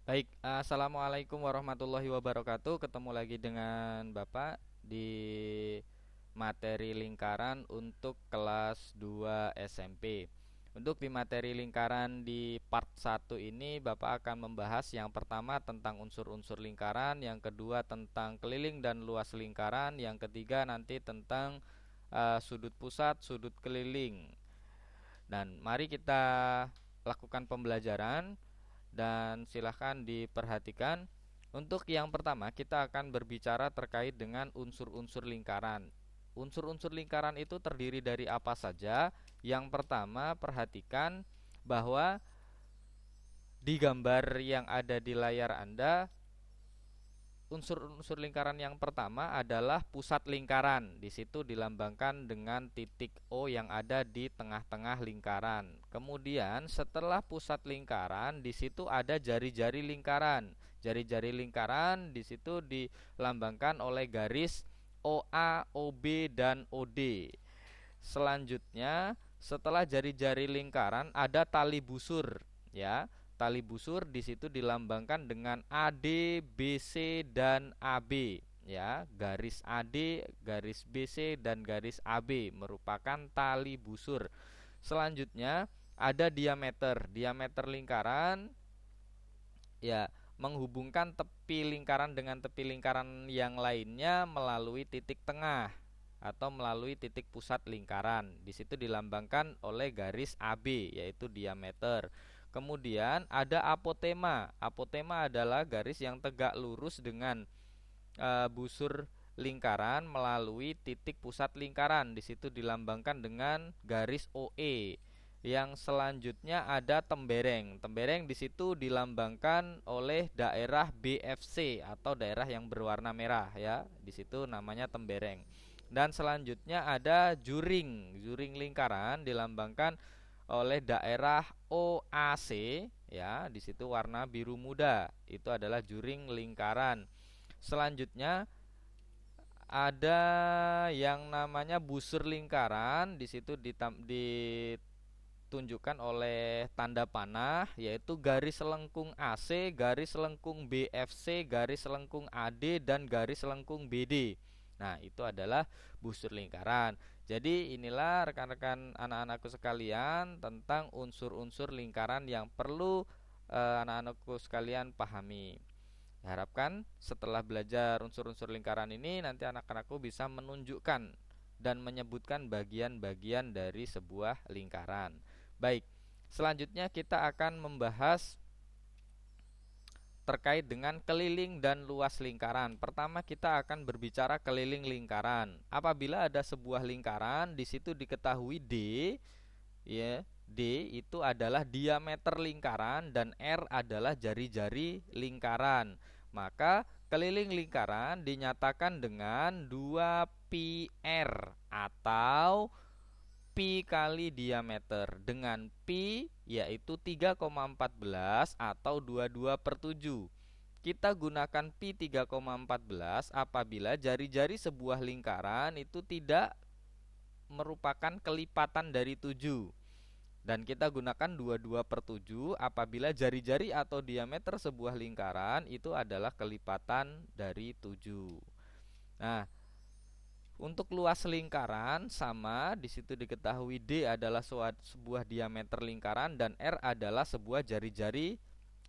Baik, assalamualaikum warahmatullahi wabarakatuh. Ketemu lagi dengan Bapak di materi lingkaran untuk kelas 2 SMP. Untuk di materi lingkaran di part 1 ini Bapak akan membahas yang pertama tentang unsur-unsur lingkaran, yang kedua tentang keliling dan luas lingkaran, yang ketiga nanti tentang sudut pusat, sudut keliling. Dan mari kita lakukan pembelajaran dan silahkan diperhatikan. Untuk yang pertama kita akan berbicara terkait dengan unsur-unsur lingkaran. Unsur-unsur lingkaran itu terdiri dari apa saja? Yang pertama, perhatikan bahwa di gambar yang ada di layar Anda, unsur-unsur lingkaran yang pertama adalah pusat lingkaran. Di situ dilambangkan dengan titik O yang ada di tengah-tengah lingkaran. Kemudian setelah pusat lingkaran, di situ ada jari-jari lingkaran. Jari-jari lingkaran di situ dilambangkan oleh garis OA, OB, dan OD. Selanjutnya, setelah jari-jari lingkaran ada tali busur, ya. Tali busur di situ dilambangkan dengan AD, BC, dan AB, ya. Garis AD, garis BC, dan garis AB merupakan tali busur. Selanjutnya ada diameter. Diameter lingkaran, ya, menghubungkan tepi lingkaran dengan tepi lingkaran yang lainnya melalui titik tengah atau melalui titik pusat lingkaran. Di situ dilambangkan oleh garis AB, yaitu diameter. Kemudian ada apotema. Apotema adalah garis yang tegak lurus dengan busur lingkaran melalui titik pusat lingkaran. Di situ dilambangkan dengan garis OE. Yang selanjutnya ada tembereng. Tembereng di situ dilambangkan oleh daerah BFC atau daerah yang berwarna merah, ya. Di situ namanya tembereng. Dan selanjutnya ada juring. Juring lingkaran dilambangkan oleh daerah OAC, ya. Di situ warna biru muda. Itu adalah juring lingkaran. Selanjutnya ada yang namanya busur lingkaran. Di situ ditunjukkan oleh tanda panah, yaitu garis lengkung AC, garis lengkung BFC, garis lengkung AD, dan garis lengkung BD. Nah, itu adalah busur lingkaran. Jadi inilah rekan-rekan anak-anakku sekalian tentang unsur-unsur lingkaran yang perlu anak-anakku sekalian pahami. Diharapkan setelah belajar unsur-unsur lingkaran ini nanti anak-anakku bisa menunjukkan dan menyebutkan bagian-bagian dari sebuah lingkaran. Baik, selanjutnya kita akan membahas terkait dengan keliling dan luas lingkaran. Pertama kita akan berbicara keliling lingkaran. Apabila ada sebuah lingkaran, di situ diketahui D, ya, D itu adalah diameter lingkaran dan R adalah jari-jari lingkaran. Maka keliling lingkaran dinyatakan dengan 2πr atau pi kali diameter, dengan pi yaitu 3,14 atau 22/7. Kita gunakan pi 3,14 apabila jari-jari sebuah lingkaran itu tidak merupakan kelipatan dari 7. Dan kita gunakan 22/7 apabila jari-jari atau diameter sebuah lingkaran itu adalah kelipatan dari 7. Nah, untuk luas lingkaran sama, di situ diketahui D adalah sebuah diameter lingkaran dan R adalah sebuah jari-jari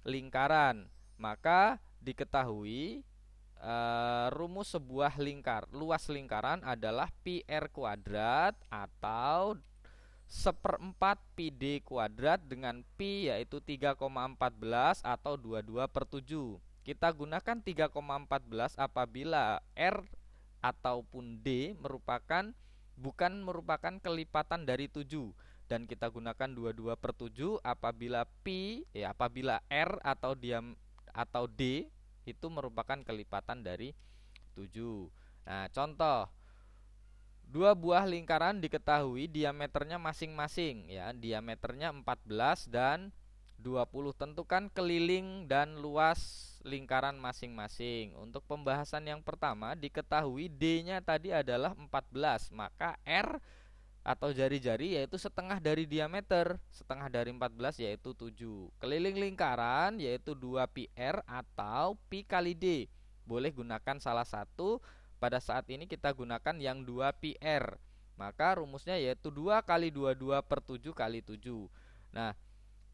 lingkaran. Maka diketahui rumus sebuah luas lingkaran adalah pi r kuadrat atau seperempat pi d kuadrat dengan pi yaitu 3,14 atau 22/7. Kita gunakan 3,14 apabila R ataupun D bukan merupakan kelipatan dari 7, dan kita gunakan 22/7 apabila R atau D itu merupakan kelipatan dari 7. Nah, contoh, dua buah lingkaran diketahui diameternya masing-masing, ya. Diameternya 14 dan 20. Tentukan keliling dan luas lingkaran masing-masing. Untuk pembahasan yang pertama diketahui D-nya tadi adalah 14, maka R atau jari-jari yaitu setengah dari diameter. Setengah dari 14 yaitu 7. Keliling lingkaran yaitu 2 pi R atau pi kali D. Boleh gunakan salah satu. Pada saat ini kita gunakan yang 2 pi R. Maka rumusnya yaitu 2 kali 22 per 7 kali 7. Nah,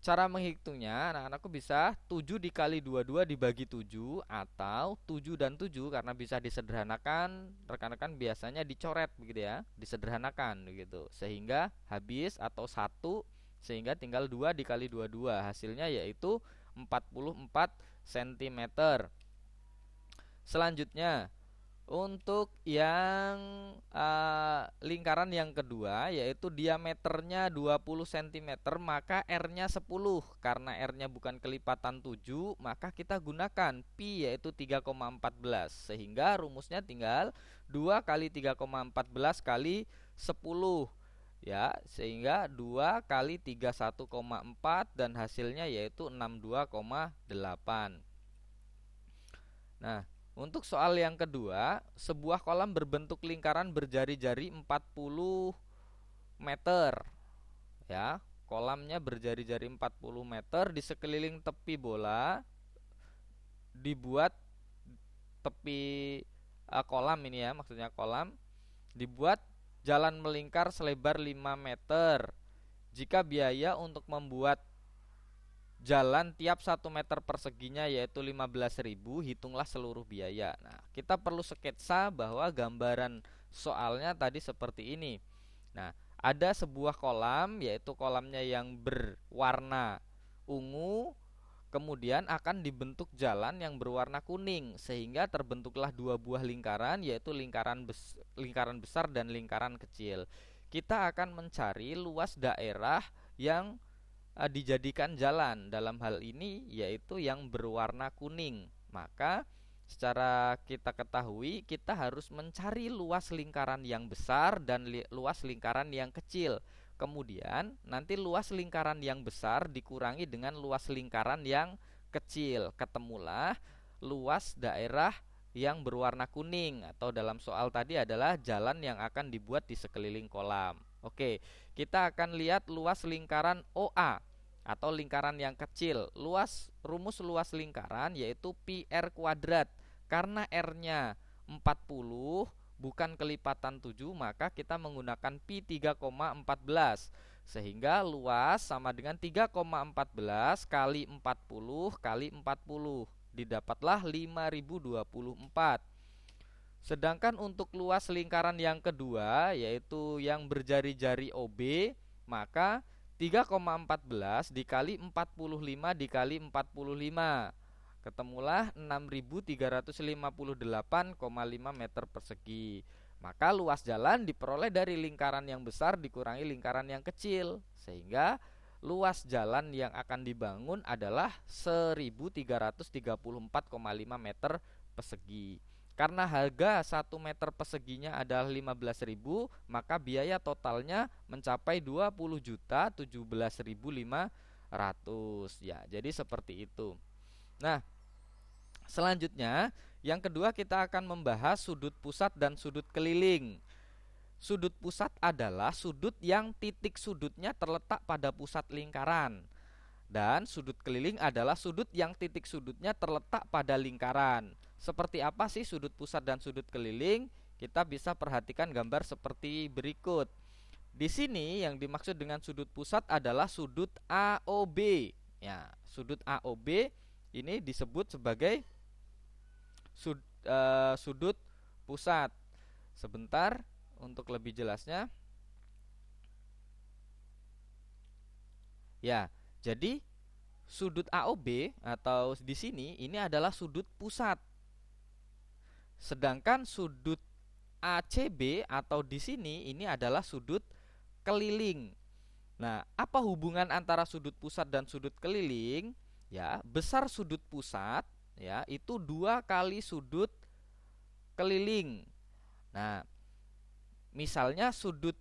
cara menghitungnya anak-anakku bisa 7 dikali 22 dibagi 7 atau 7 dan 7 karena bisa disederhanakan, rekan-rekan biasanya dicoret begitu ya, disederhanakan begitu. Sehingga habis atau 1 sehingga tinggal 2 dikali 22. Hasilnya yaitu 44 cm. Selanjutnya untuk yang lingkaran yang kedua yaitu diameternya 20 cm, maka R-nya 10. Karena R-nya bukan kelipatan 7, maka kita gunakan pi yaitu 3,14. Sehingga rumusnya tinggal 2 kali 3,14 kali 10. Ya, sehingga 2 kali 31,4 dan hasilnya yaitu 62,8. Nah, untuk soal yang kedua, sebuah kolam berbentuk lingkaran berjari-jari 40 meter. Ya, kolamnya berjari-jari 40 meter, di sekeliling tepi bola dibuat tepi kolam ini ya, maksudnya kolam dibuat jalan melingkar selebar 5 meter. Jika biaya untuk membuat jalan tiap 1 meter perseginya yaitu 15.000, hitunglah seluruh biaya. Nah, kita perlu sketsa bahwa gambaran soalnya tadi seperti ini. Nah, ada sebuah kolam yaitu kolamnya yang berwarna ungu, kemudian akan dibentuk jalan yang berwarna kuning sehingga terbentuklah 2 buah lingkaran yaitu lingkaran besar dan lingkaran kecil. Kita akan mencari luas daerah yang dijadikan jalan, dalam hal ini yaitu yang berwarna kuning. Maka secara kita ketahui kita harus mencari luas lingkaran yang besar dan luas lingkaran yang kecil. Kemudian nanti luas lingkaran yang besar dikurangi dengan luas lingkaran yang kecil, ketemulah luas daerah yang berwarna kuning, atau dalam soal tadi adalah jalan yang akan dibuat di sekeliling kolam. Oke, kita akan lihat luas lingkaran OA atau lingkaran yang kecil. Rumus luas lingkaran yaitu pi R kuadrat. Karena R-nya 40 bukan kelipatan 7, maka kita menggunakan pi 3,14. Sehingga luas sama dengan 3,14 kali 40 kali 40. Didapatlah 5024. Sedangkan untuk luas lingkaran yang kedua yaitu yang berjari-jari OB, maka 3,14 dikali 45 dikali 45. Ketemulah 6358,5 meter persegi. Maka luas jalan diperoleh dari lingkaran yang besar dikurangi lingkaran yang kecil, sehingga luas jalan yang akan dibangun adalah 1334,5 meter persegi. Karena harga 1 meter perseginya adalah 15.000, maka biaya totalnya mencapai 20.017.500. Ya, jadi seperti itu. Nah, selanjutnya yang kedua kita akan membahas sudut pusat dan sudut keliling. Sudut pusat adalah sudut yang titik sudutnya terletak pada pusat lingkaran. Dan sudut keliling adalah sudut yang titik sudutnya terletak pada lingkaran. Seperti apa sih sudut pusat dan sudut keliling? Kita bisa perhatikan gambar seperti berikut. Di sini yang dimaksud dengan sudut pusat adalah sudut AOB. Ya, sudut AOB ini disebut sebagai sudut pusat. Sebentar untuk lebih jelasnya. Ya, jadi sudut AOB atau di sini ini adalah sudut pusat. Sedangkan sudut ACB atau di sini ini adalah sudut keliling. Nah, apa hubungan antara sudut pusat dan sudut keliling? Ya, besar sudut pusat ya itu 2 kali sudut keliling. Nah, misalnya sudut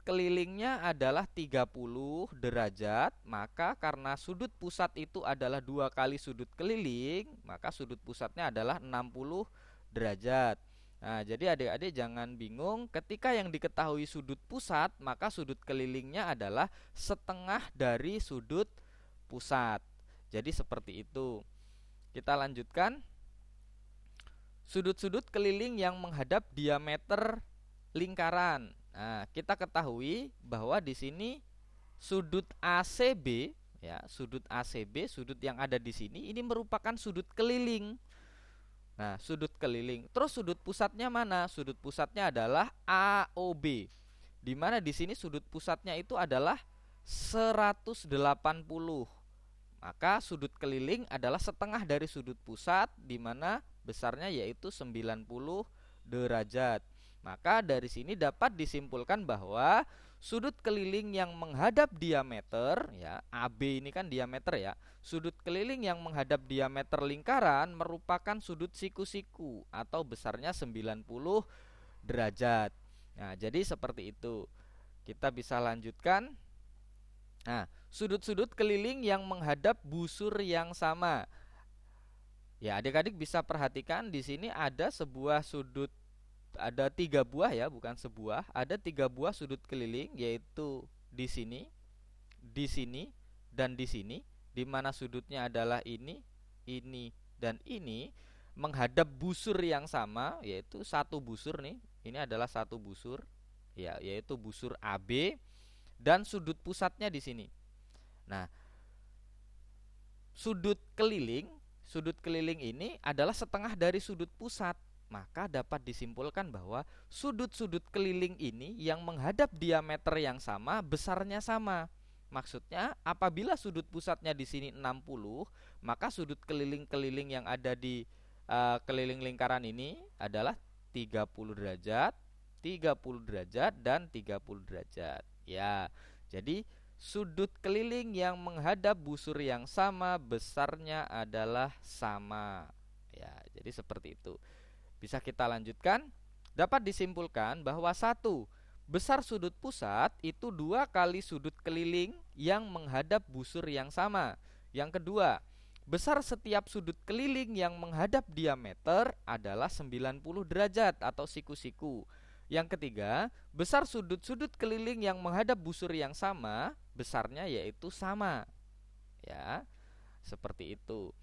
kelilingnya adalah 30 derajat, maka karena sudut pusat itu adalah 2 kali sudut keliling, maka sudut pusatnya adalah 60 derajat. Nah, jadi adik-adik jangan bingung, ketika yang diketahui sudut pusat, maka sudut kelilingnya adalah setengah dari sudut pusat. Jadi seperti itu. Kita lanjutkan. Sudut-sudut keliling yang menghadap diameter lingkaran. Nah, kita ketahui bahwa di sini sudut ACB, ya, sudut ACB, sudut yang ada di sini ini merupakan sudut keliling. Nah, sudut keliling. Terus sudut pusatnya mana? Sudut pusatnya adalah AOB. Di mana di sini sudut pusatnya itu adalah 180. Maka sudut keliling adalah setengah dari sudut pusat, di mana besarnya yaitu 90 derajat. Maka dari sini dapat disimpulkan bahwa sudut keliling yang menghadap diameter, ya, AB ini kan diameter ya. Sudut keliling yang menghadap diameter lingkaran merupakan sudut siku-siku atau besarnya 90 derajat. Nah, jadi seperti itu. Kita bisa lanjutkan. Nah, sudut-sudut keliling yang menghadap busur yang sama. Ya, adik-adik bisa perhatikan di sini ada sebuah sudut, ada 3 buah ya, bukan sebuah. Ada 3 buah sudut keliling, yaitu di sini, dan di sini, di mana sudutnya adalah ini, dan ini menghadap busur yang sama, yaitu satu busur nih. Ini adalah satu busur, ya, yaitu busur AB, dan sudut pusatnya di sini. Nah, sudut keliling ini adalah setengah dari sudut pusat. Maka dapat disimpulkan bahwa sudut-sudut keliling ini yang menghadap diameter yang sama, besarnya sama. Maksudnya, apabila sudut pusatnya di sini 60, maka sudut keliling-keliling yang ada di keliling lingkaran ini adalah 30 derajat, 30 derajat, dan 30 derajat. Ya, jadi sudut keliling yang menghadap busur yang sama, besarnya adalah sama. Ya, jadi seperti itu. Bisa kita lanjutkan. Dapat disimpulkan bahwa satu, besar sudut pusat itu 2 kali sudut keliling yang menghadap busur yang sama. Yang kedua, besar setiap sudut keliling yang menghadap diameter adalah 90 derajat atau siku-siku. Yang ketiga, besar sudut-sudut keliling yang menghadap busur yang sama, besarnya yaitu sama. Ya, seperti itu.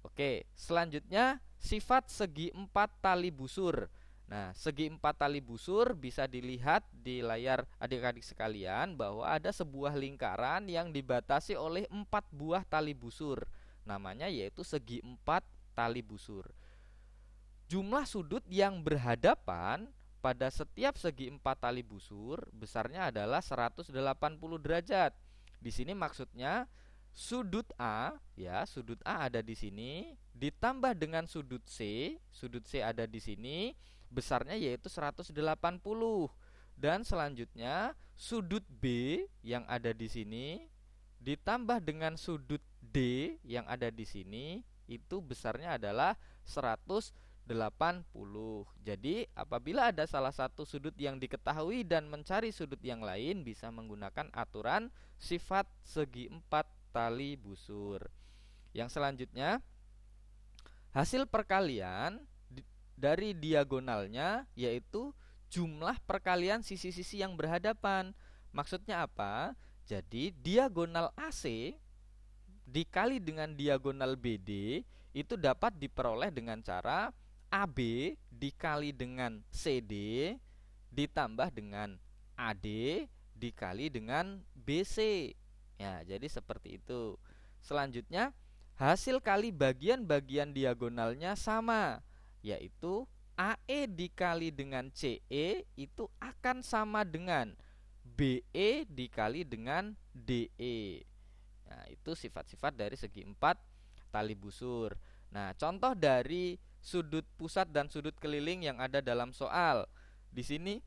Oke, selanjutnya sifat segi 4 tali busur. Nah, segi 4 tali busur bisa dilihat di layar adik-adik sekalian bahwa ada sebuah lingkaran yang dibatasi oleh 4 buah tali busur. Namanya yaitu segi 4 tali busur. Jumlah sudut yang berhadapan pada setiap segi 4 tali busur besarnya adalah 180 derajat. Di sini maksudnya sudut A, ya, sudut A ada di sini ditambah dengan sudut C ada di sini, besarnya yaitu 180. Dan selanjutnya sudut B yang ada di sini ditambah dengan sudut D yang ada di sini, itu besarnya adalah 180. Jadi apabila ada salah satu sudut yang diketahui dan mencari sudut yang lain, bisa menggunakan aturan sifat segi 4 tali busur. Yang selanjutnya, hasil perkalian dari diagonalnya yaitu jumlah perkalian sisi-sisi yang berhadapan. Maksudnya apa? Jadi diagonal AC dikali dengan diagonal BD itu dapat diperoleh dengan cara AB dikali dengan CD ditambah dengan AD dikali dengan BC. Ya, jadi seperti itu. Selanjutnya, hasil kali bagian-bagian diagonalnya sama, yaitu AE dikali dengan CE itu akan sama dengan BE dikali dengan DE. Nah, itu sifat-sifat dari segi 4 tali busur. Nah, contoh dari sudut pusat dan sudut keliling yang ada dalam soal. Di sini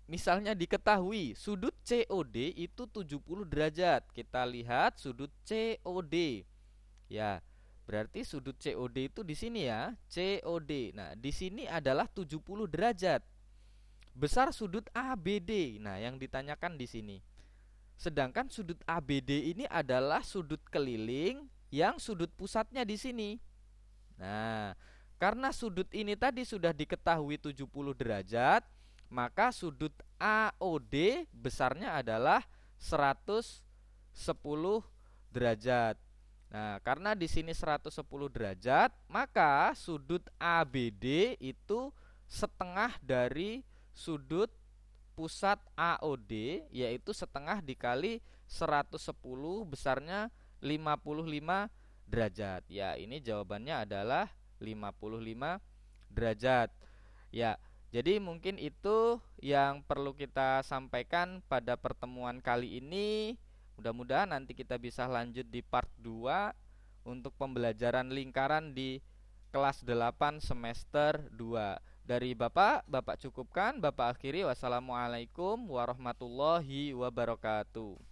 misalnya diketahui sudut COD itu 70 derajat. Kita lihat sudut COD. Ya, berarti sudut COD itu di sini ya, COD. Nah, di sini adalah 70 derajat. Besar sudut ABD. Nah, yang ditanyakan di sini. Sedangkan sudut ABD ini adalah sudut keliling yang sudut pusatnya di sini. Nah, Karena sudut ini tadi sudah diketahui 70 derajat, maka sudut AOD besarnya adalah 110 derajat. Nah, karena di sini 110 derajat, maka sudut ABD itu setengah dari sudut pusat AOD, yaitu setengah dikali 110 besarnya 55 derajat. Ya, ini jawabannya adalah 55 derajat. Ya, jadi mungkin itu yang perlu kita sampaikan pada pertemuan kali ini. Mudah-mudahan nanti kita bisa lanjut di part 2 untuk pembelajaran lingkaran di kelas 8 semester 2. Dari Bapak cukupkan, Bapak akhiri. Wassalamualaikum warahmatullahi wabarakatuh.